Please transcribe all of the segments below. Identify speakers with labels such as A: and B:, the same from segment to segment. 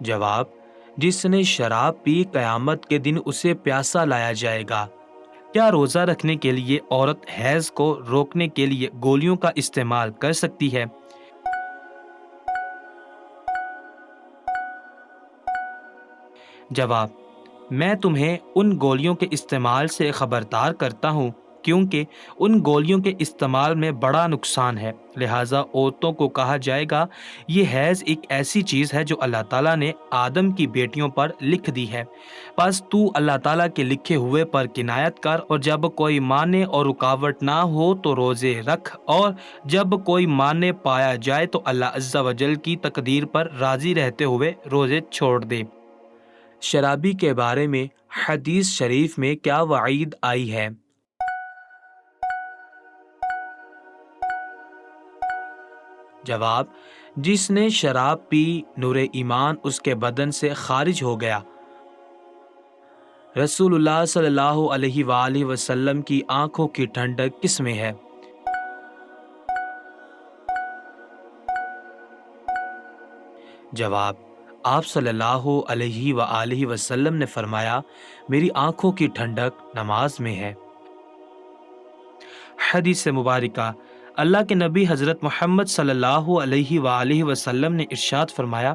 A: جواب: جس نے شراب پی قیامت کے دن اسے پیاسا لایا جائے گا۔ کیا روزہ رکھنے کے لیے عورت حیض کو روکنے کے لیے گولیوں کا استعمال کر سکتی ہے؟ جواب: میں تمہیں ان گولیوں کے استعمال سے خبردار کرتا ہوں کیونکہ ان گولیوں کے استعمال میں بڑا نقصان ہے، لہٰذا عورتوں کو کہا جائے گا یہ حیض ایک ایسی چیز ہے جو اللہ تعالیٰ نے آدم کی بیٹیوں پر لکھ دی ہے، بس تو اللہ تعالیٰ کے لکھے ہوئے پر کنایت کر، اور جب کوئی مانے اور رکاوٹ نہ ہو تو روزے رکھ، اور جب کوئی مانے پایا جائے تو اللہ عز و جل کی تقدیر پر راضی رہتے ہوئے روزے چھوڑ دے۔ شرابی کے بارے میں حدیث شریف میں کیا وعید آئی ہے؟ جواب: جس نے شراب پی نور ایمان اس کے بدن سے خارج ہو گیا۔ رسول اللہ صلی اللہ علیہ وآلہ وسلم کی آنکھوں کی ٹھنڈک کس میں ہے؟ جواب: آپ صلی اللہ علیہ وآلہ وسلم نے فرمایا میری آنکھوں کی ٹھنڈک نماز میں ہے۔ حدیث مبارکہ: اللہ کے نبی حضرت محمد صلی اللہ علیہ وآلہ وسلم نے ارشاد فرمایا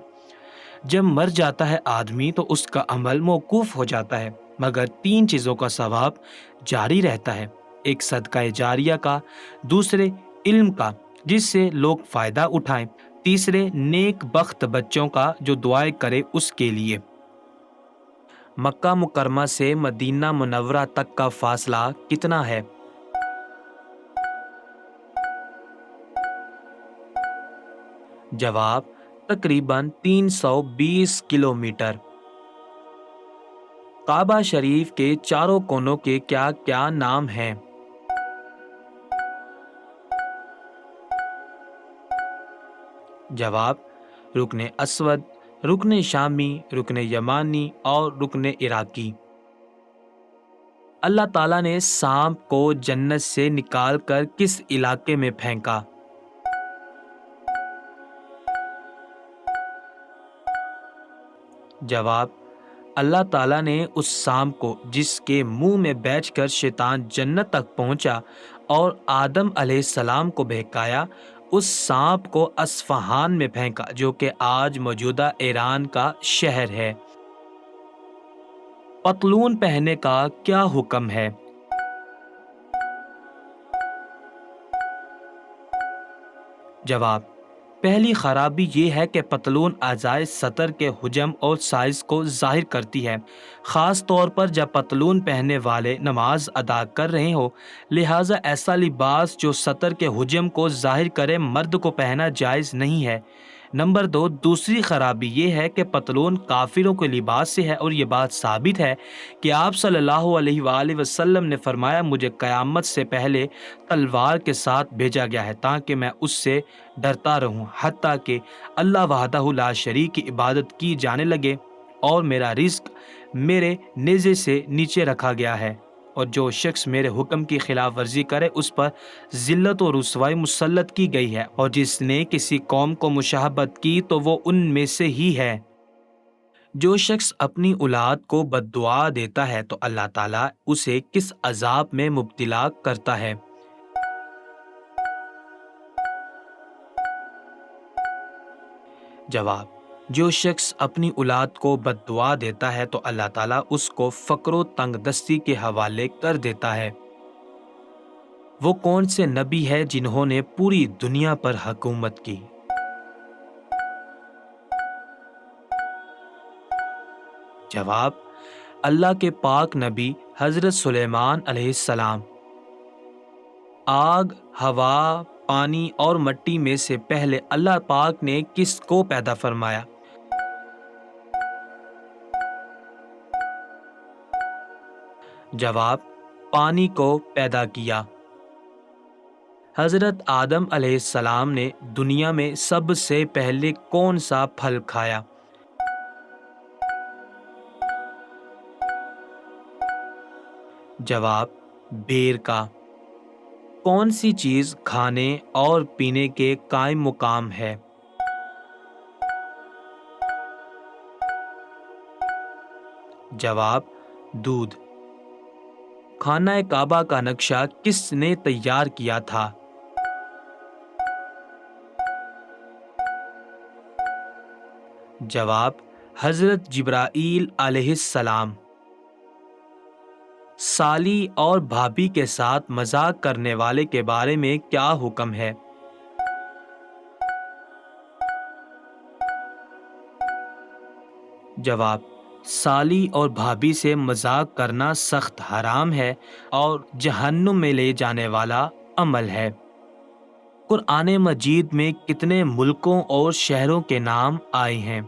A: جب مر جاتا ہے آدمی تو اس کا عمل موقوف ہو جاتا ہے مگر تین چیزوں کا ثواب جاری رہتا ہے، ایک صدقہ جاریہ کا، دوسرے علم کا جس سے لوگ فائدہ اٹھائیں، تیسرے نیک بخت بچوں کا جو دعائیں کرے اس کے لیے۔ مکہ مکرمہ سے مدینہ منورہ تک کا فاصلہ کتنا ہے؟ جواب: تقریباً 320 کلومیٹر۔ کعبہ شریف کے چاروں کونوں کے کیا کیا نام ہیں؟ جواب: رکن اسود، رکن شامی، رکن یمانی اور رکن عراقی۔ اللہ تعالیٰ نے سانپ کو جنت سے نکال کر کس علاقے میں پھینکا؟ جواب: اللہ تعالیٰ نے اس سانپ کو جس کے منہ میں بیٹھ کر شیطان جنت تک پہنچا اور آدم علیہ السلام کو بہکایا، اس سانپ کو اصفہان میں پھینکا جو کہ آج موجودہ ایران کا شہر ہے۔ پتلون پہننے کا کیا حکم ہے؟ جواب: پہلی خرابی یہ ہے کہ پتلون اعضائے سطر کے حجم اور سائز کو ظاہر کرتی ہے، خاص طور پر جب پتلون پہننے والے نماز ادا کر رہے ہوں، لہٰذا ایسا لباس جو سطر کے حجم کو ظاہر کرے مرد کو پہننا جائز نہیں ہے۔ نمبر 2، دوسری خرابی یہ ہے کہ پتلون کافروں کے لباس سے ہے، اور یہ بات ثابت ہے کہ آپ صلی اللہ علیہ وآلہ وسلم نے فرمایا مجھے قیامت سے پہلے تلوار کے ساتھ بھیجا گیا ہے تاکہ میں اس سے ڈرتا رہوں حتیٰ کہ اللہ وحدہ لا شریک کی عبادت کی جانے لگے اور میرا رزق میرے نیزے سے نیچے رکھا گیا ہے، اور جو شخص میرے حکم کی خلاف ورزی کرے اس پر ذلت و رسوائی مسلط کی گئی ہے، اور جس نے کسی قوم کو مشابہت کی تو وہ ان میں سے ہی ہے۔ جو شخص اپنی اولاد کو بد دعا دیتا ہے تو اللہ تعالیٰ اسے کس عذاب میں مبتلا کرتا ہے؟ جواب: جو شخص اپنی اولاد کو بد دعا دیتا ہے تو اللہ تعالیٰ اس کو فقر و تنگ دستی کے حوالے کر دیتا ہے۔ وہ کون سے نبی ہے جنہوں نے پوری دنیا پر حکومت کی؟ جواب: اللہ کے پاک نبی حضرت سلیمان علیہ السلام۔ آگ، ہوا، پانی اور مٹی میں سے پہلے اللہ پاک نے کس کو پیدا فرمایا؟ جواب: پانی کو پیدا کیا۔ حضرت آدم علیہ السلام نے دنیا میں سب سے پہلے کون سا پھل کھایا؟ جواب: بیر کا۔ کون سی چیز کھانے اور پینے کے قائم مقام ہے؟ جواب: دودھ۔ خانہ کعبہ کا نقشہ کس نے تیار کیا تھا؟ جواب: حضرت جبرائیل علیہ السلام۔ سالی اور بھابھی کے ساتھ مذاق کرنے والے کے بارے میں کیا حکم ہے؟ جواب: سالی اور بھابھی سے مذاق کرنا سخت حرام ہے اور جہنم میں لے جانے والا عمل ہے۔ قرآن مجید میں کتنے ملکوں اور شہروں کے نام آئے ہیں؟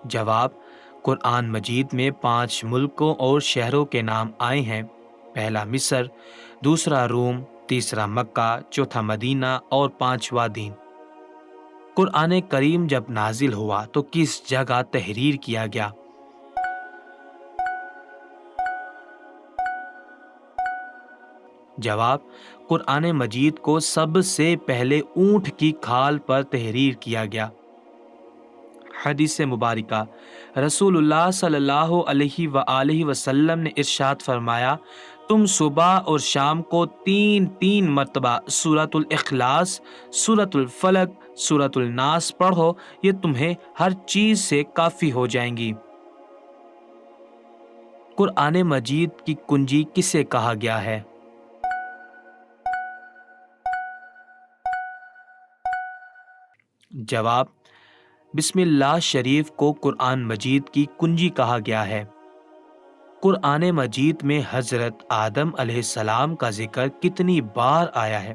A: جواب: قرآن مجید میں 5 ملکوں اور شہروں کے نام آئے ہیں۔ پہلا مصر، دوسرا روم، تیسرا مکہ، چوتھا مدینہ اور 5واں دین۔ قرآن کریم جب نازل ہوا تو کس جگہ تحریر کیا گیا؟ جواب: قرآن مجید کو سب سے پہلے اونٹ کی کھال پر تحریر کیا گیا۔ حدیث مبارکہ: رسول اللہ صلی اللہ علیہ وآلہ وسلم نے ارشاد فرمایا، تم صبح اور شام کو 3 مرتبہ سورۃ الاخلاص، سورۃ الفلق، سورۃ الناس پڑھو، یہ تمہیں ہر چیز سے کافی ہو جائیں گی۔ قرآن مجید کی کنجی کسے کہا گیا ہے؟ جواب: بسم اللہ شریف کو قرآن مجید کی کنجی کہا گیا ہے۔ قرآن مجید میں حضرت آدم علیہ السلام کا ذکر کتنی بار آیا ہے؟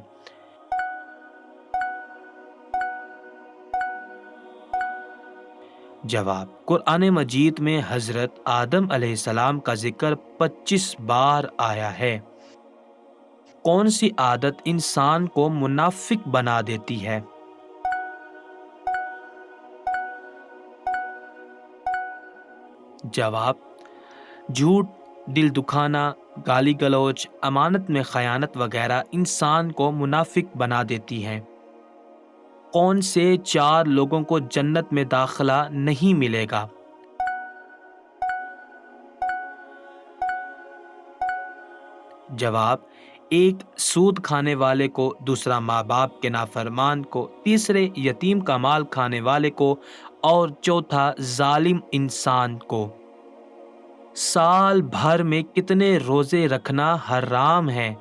A: جواب: قرآن مجید میں حضرت آدم علیہ السلام کا ذکر 25 بار آیا ہے۔ کون سی عادت انسان کو منافق بنا دیتی ہے؟ جواب: جھوٹ، دل دکھانا، گالی گلوچ، امانت میں خیانت وغیرہ انسان کو منافق بنا دیتی ہیں۔ کون سے 4 لوگوں کو جنت میں داخلہ نہیں ملے گا؟ جواب: ایک سود کھانے والے کو، دوسرا ماں باپ کے نافرمان کو، تیسرے یتیم کا مال کھانے والے کو اور چوتھا ظالم انسان کو۔ سال بھر میں کتنے روزے رکھنا حرام ہے؟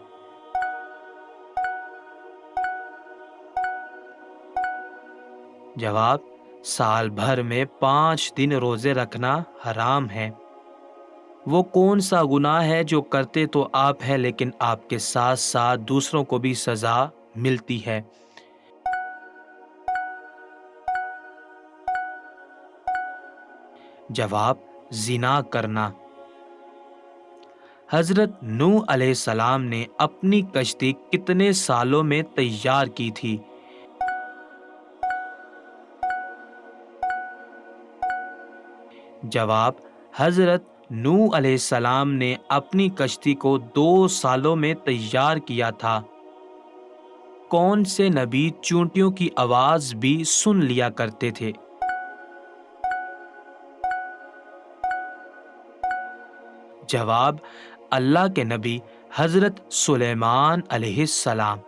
A: جواب: سال بھر میں 5 دن روزے رکھنا حرام ہے۔ وہ کون سا گناہ ہے جو کرتے تو آپ ہیں لیکن آپ کے ساتھ ساتھ دوسروں کو بھی سزا ملتی ہے؟ جواب: زنا کرنا۔ حضرت نوح علیہ السلام نے اپنی کشتی کتنے سالوں میں تیار کی تھی؟ جواب: حضرت نوح علیہ السلام نے اپنی کشتی کو 2 سالوں میں تیار کیا تھا۔ کون سے نبی چونٹیوں کی آواز بھی سن لیا کرتے تھے؟ جواب: اللہ کے نبی حضرت سلیمان علیہ السلام۔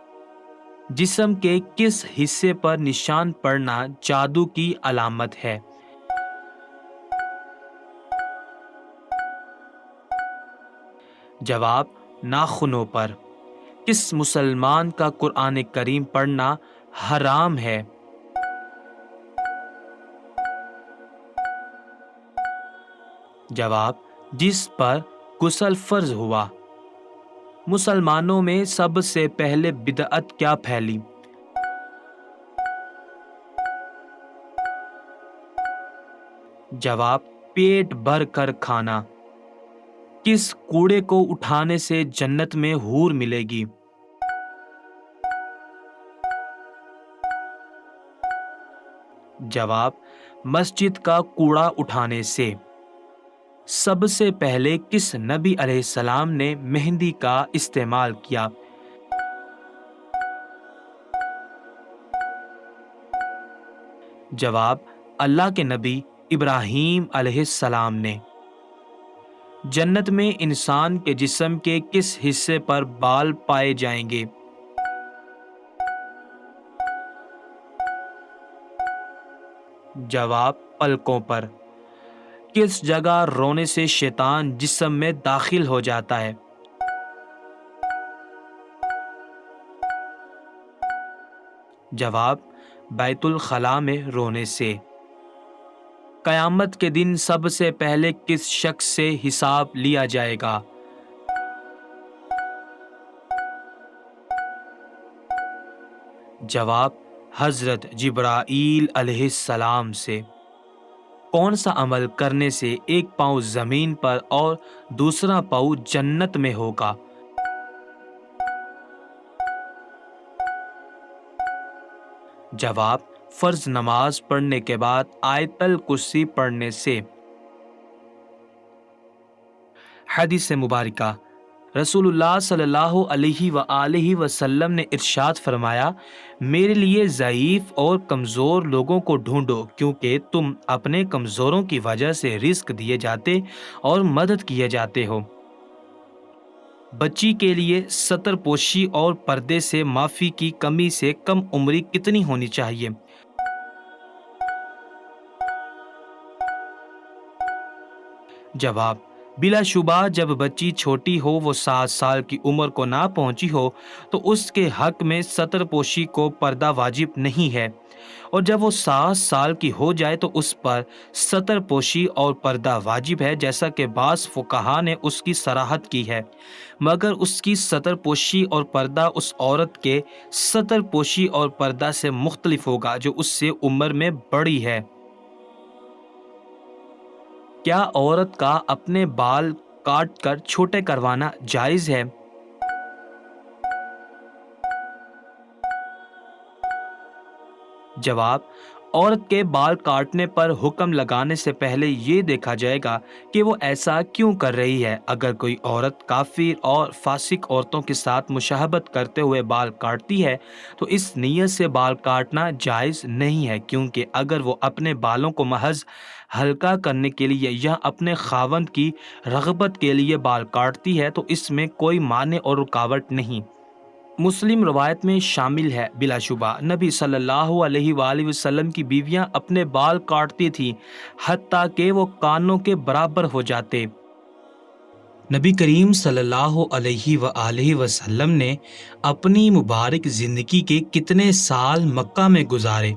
A: جسم کے کس حصے پر نشان پڑنا جادو کی علامت ہے؟ جواب: ناخنوں پر۔ کس مسلمان کا قرآن کریم پڑھنا حرام ہے؟ جواب: جس پر غسل فرض ہوا۔ مسلمانوں میں سب سے پہلے بدعت کیا پھیلی؟ جواب: پیٹ بھر کر کھانا۔ کس کوڑے کو اٹھانے سے جنت میں حور ملے گی؟ جواب: مسجد کا کوڑا اٹھانے سے۔ سب سے پہلے کس نبی علیہ السلام نے مہندی کا استعمال کیا؟ جواب: اللہ کے نبی ابراہیم علیہ السلام نے۔ جنت میں انسان کے جسم کے کس حصے پر بال پائے جائیں گے؟ جواب: پلکوں پر۔ کس جگہ رونے سے شیطان جسم میں داخل ہو جاتا ہے؟ جواب: بیت الخلاء میں رونے سے۔ قیامت کے دن سب سے پہلے کس شخص سے حساب لیا جائے گا؟ جواب: حضرت جبرائیل علیہ السلام سے۔ کون سا عمل کرنے سے ایک پاؤں زمین پر اور دوسرا پاؤں جنت میں ہوگا؟ جواب: فرض نماز پڑھنے کے بعد آیت الکرسی پڑھنے سے۔ حدیث مبارکہ: رسول اللہ صلی اللہ علیہ وآلہ وسلم نے ارشاد فرمایا، میرے لیے ضعیف اور کمزور لوگوں کو ڈھونڈو، کیونکہ تم اپنے کمزوروں کی وجہ سے رزق دیے جاتے اور مدد کیے جاتے ہو۔ بچی کے لیے ستر پوشی اور پردے سے معافی کی کمی سے کم عمری کتنی ہونی چاہیے؟ جواب: بلا شبہ جب بچی چھوٹی ہو، وہ 7 سال کی عمر کو نہ پہنچی ہو، تو اس کے حق میں ستر پوشی کو پردہ واجب نہیں ہے، اور جب وہ 7 سال کی ہو جائے تو اس پر ستر پوشی اور پردہ واجب ہے، جیسا کہ بعض فقہا نے اس کی صراحت کی ہے، مگر اس کی ستر پوشی اور پردہ اس عورت کے ستر پوشی اور پردہ سے مختلف ہوگا جو اس سے عمر میں بڑی ہے۔ کیا عورت کا اپنے بال کاٹ کر چھوٹے کروانا جائز ہے؟ جواب: عورت کے بال کاٹنے پر حکم لگانے سے پہلے یہ دیکھا جائے گا کہ وہ ایسا کیوں کر رہی ہے۔ اگر کوئی عورت کافر اور فاسق عورتوں کے ساتھ مشابہت کرتے ہوئے بال کاٹتی ہے تو اس نیت سے بال کاٹنا جائز نہیں ہے، کیونکہ اگر وہ اپنے بالوں کو محض ہلکا کرنے کے لیے یا اپنے خاوند کی رغبت کے لیے بال کاٹتی ہے تو اس میں کوئی مانع اور رکاوٹ نہیں۔ مسلم روایت میں شامل ہے، بلا شبہ نبی صلی اللہ علیہ وآلہ وسلم کی بیویاں اپنے بال کاٹتی تھیں حتیٰ کہ وہ کانوں کے برابر ہو جاتے۔ نبی کریم صلی اللہ علیہ وآلہ وسلم نے اپنی مبارک زندگی کے کتنے سال مکہ میں گزارے؟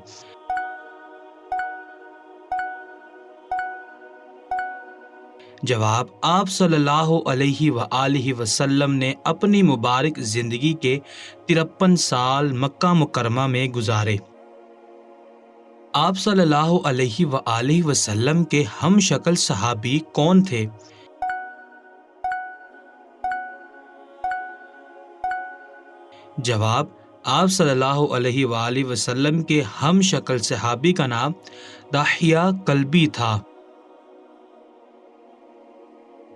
A: جواب: آپ صلی اللہ علیہ وآلہ وسلم نے اپنی مبارک زندگی کے 53 سال مکہ مکرمہ میں گزارے۔ آپ صلی اللہ علیہ وآلہ وسلم کے ہم شکل صحابی کون تھے؟ جواب: آپ صلی اللہ علیہ وآلہ وسلم کے ہم شکل صحابی کا نام دحیہ کلبی تھا۔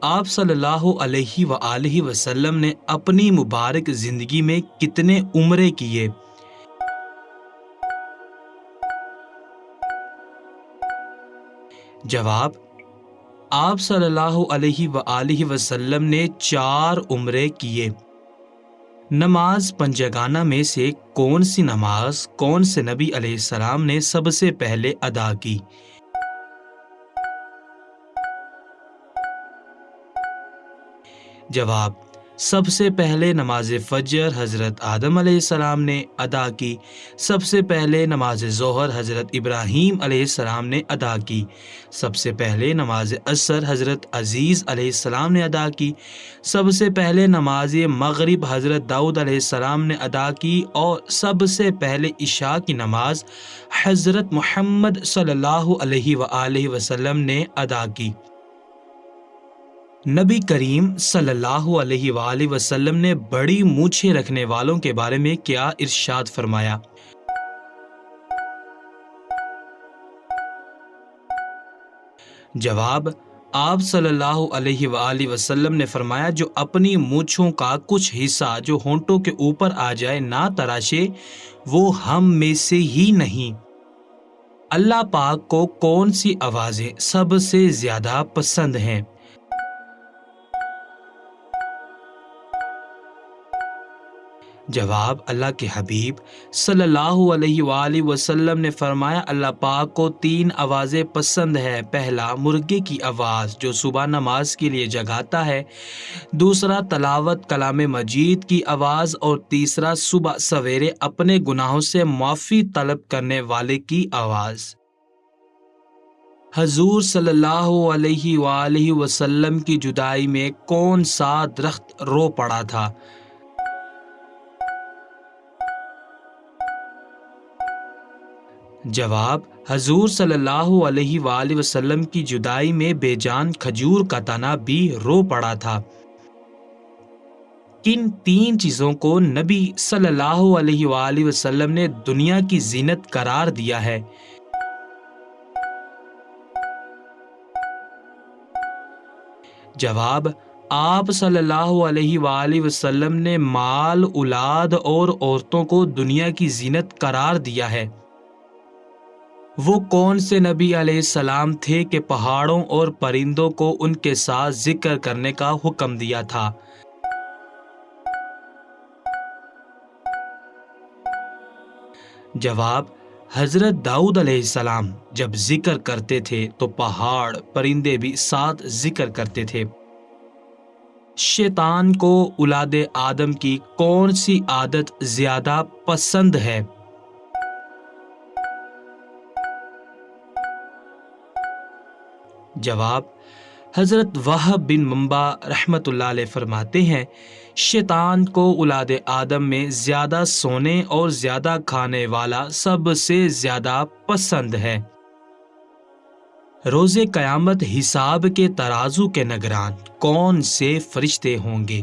A: آپ صلی اللہ علیہ وآلہ وسلم نے اپنی مبارک زندگی میں کتنے عمرے کیے؟ جواب: آپ صلی اللہ علیہ وآلہ وسلم نے 4 عمرے کیے۔ نماز پنجگانہ میں سے کون سی نماز کون سے نبی علیہ السلام نے سب سے پہلے ادا کی؟ جواب: سب سے پہلے نماز فجر حضرت آدم علیہ السلام نے ادا کی، سب سے پہلے نماز ظہر حضرت ابراہیم علیہ السلام نے ادا کی، سب سے پہلے نماز عصر حضرت عزیز علیہ السلام نے ادا کی، سب سے پہلے نماز مغرب حضرت داؤد علیہ السلام نے ادا کی، اور سب سے پہلے عشاء کی نماز حضرت محمد صلی اللہ علیہ وآلہ وسلم نے ادا کی۔ نبی کریم صلی اللہ علیہ وآلہ وسلم نے بڑی مونچھیں رکھنے والوں کے بارے میں کیا ارشاد فرمایا؟ جواب: آپ صلی اللہ علیہ وآلہ وسلم نے فرمایا، جو اپنی مونچھوں کا کچھ حصہ جو ہونٹوں کے اوپر آ جائے نہ تراشے وہ ہم میں سے ہی نہیں۔ اللہ پاک کو کون سی آوازیں سب سے زیادہ پسند ہیں؟ جواب: اللہ کے حبیب صلی اللہ علیہ وآلہ وسلم نے فرمایا، اللہ پاک کو 3 آوازیں پسند ہے۔ پہلا، مرغے کی آواز جو صبح نماز کے لیے جگاتا ہے، دوسرا تلاوت کلام مجید کی آواز، اور تیسرا صبح سویرے اپنے گناہوں سے معافی طلب کرنے والے کی آواز۔ حضور صلی اللہ علیہ وآلہ وسلم کی جدائی میں کون سا درخت رو پڑا تھا؟ جواب: حضور صلی اللہ علیہ وآلہ وسلم کی جدائی میں بے جان کھجور کا تنا بھی رو پڑا تھا۔ کن 3 چیزوں کو نبی صلی اللہ علیہ وآلہ وسلم نے دنیا کی زینت قرار دیا ہے؟ جواب: آپ صلی اللہ علیہ وآلہ وسلم نے مال، اولاد اور عورتوں کو دنیا کی زینت قرار دیا ہے۔ وہ کون سے نبی علیہ السلام تھے کہ پہاڑوں اور پرندوں کو ان کے ساتھ ذکر کرنے کا حکم دیا تھا؟ جواب: حضرت داؤد علیہ السلام جب ذکر کرتے تھے تو پہاڑ پرندے بھی ساتھ ذکر کرتے تھے۔ شیطان کو اولاد آدم کی کون سی عادت زیادہ پسند ہے؟ جواب: حضرت وہب بن منبع رحمۃ اللہ علیہ فرماتے ہیں، شیطان کو اولاد آدم میں زیادہ سونے اور زیادہ کھانے والا سب سے زیادہ پسند ہے۔ روز قیامت حساب کے ترازو کے نگران کون سے فرشتے ہوں گے؟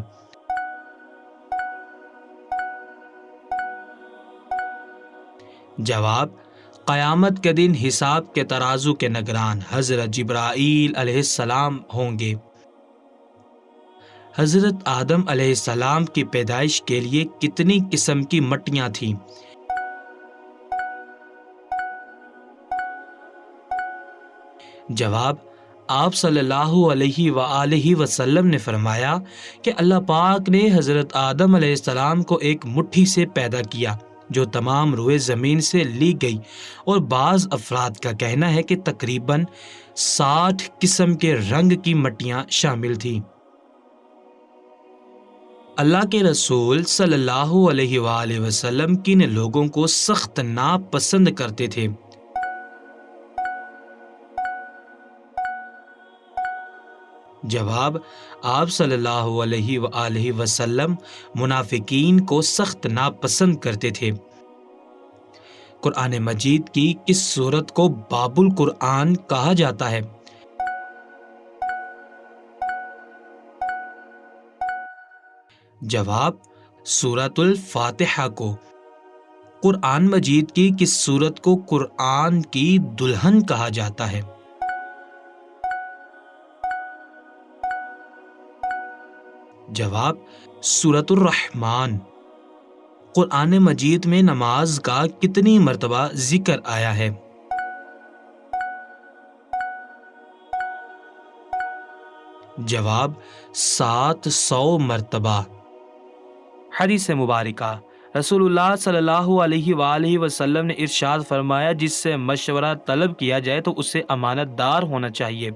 A: جواب: قیامت کے دن حساب کے ترازو کے نگران حضرت جبرائیل علیہ السلام ہوں گے۔ حضرت آدم علیہ السلام کی پیدائش کے لیے کتنی قسم کی مٹیاں تھیں؟ جواب: آپ صلی اللہ علیہ وآلہ وسلم نے فرمایا کہ اللہ پاک نے حضرت آدم علیہ السلام کو ایک مٹھی سے پیدا کیا جو تمام روئے زمین سے لی گئی، اور بعض افراد کا کہنا ہے کہ تقریباً 60 قسم کے رنگ کی مٹیاں شامل تھیں۔ اللہ کے رسول صلی اللہ علیہ وآلہ وسلم کن لوگوں کو سخت ناپسند کرتے تھے؟ جواب: آپ صلی اللہ علیہ وآلہ وسلم منافقین کو سخت ناپسند کرتے تھے۔ قرآن مجید کی کس سورت کو باب القرآن کہا جاتا ہے؟ جواب: سورۃ الفاتحہ کو۔ قرآن مجید کی کس سورت کو قرآن کی دلہن کہا جاتا ہے؟ جواب: سورۃ الرحمن۔ قرآن مجید میں نماز کا کتنی مرتبہ ذکر آیا ہے؟ جواب: 700 مرتبہ۔ حدیث مبارکہ: رسول اللہ صلی اللہ علیہ وآلہ وسلم نے ارشاد فرمایا، جس سے مشورہ طلب کیا جائے تو اسے امانت دار ہونا چاہیے۔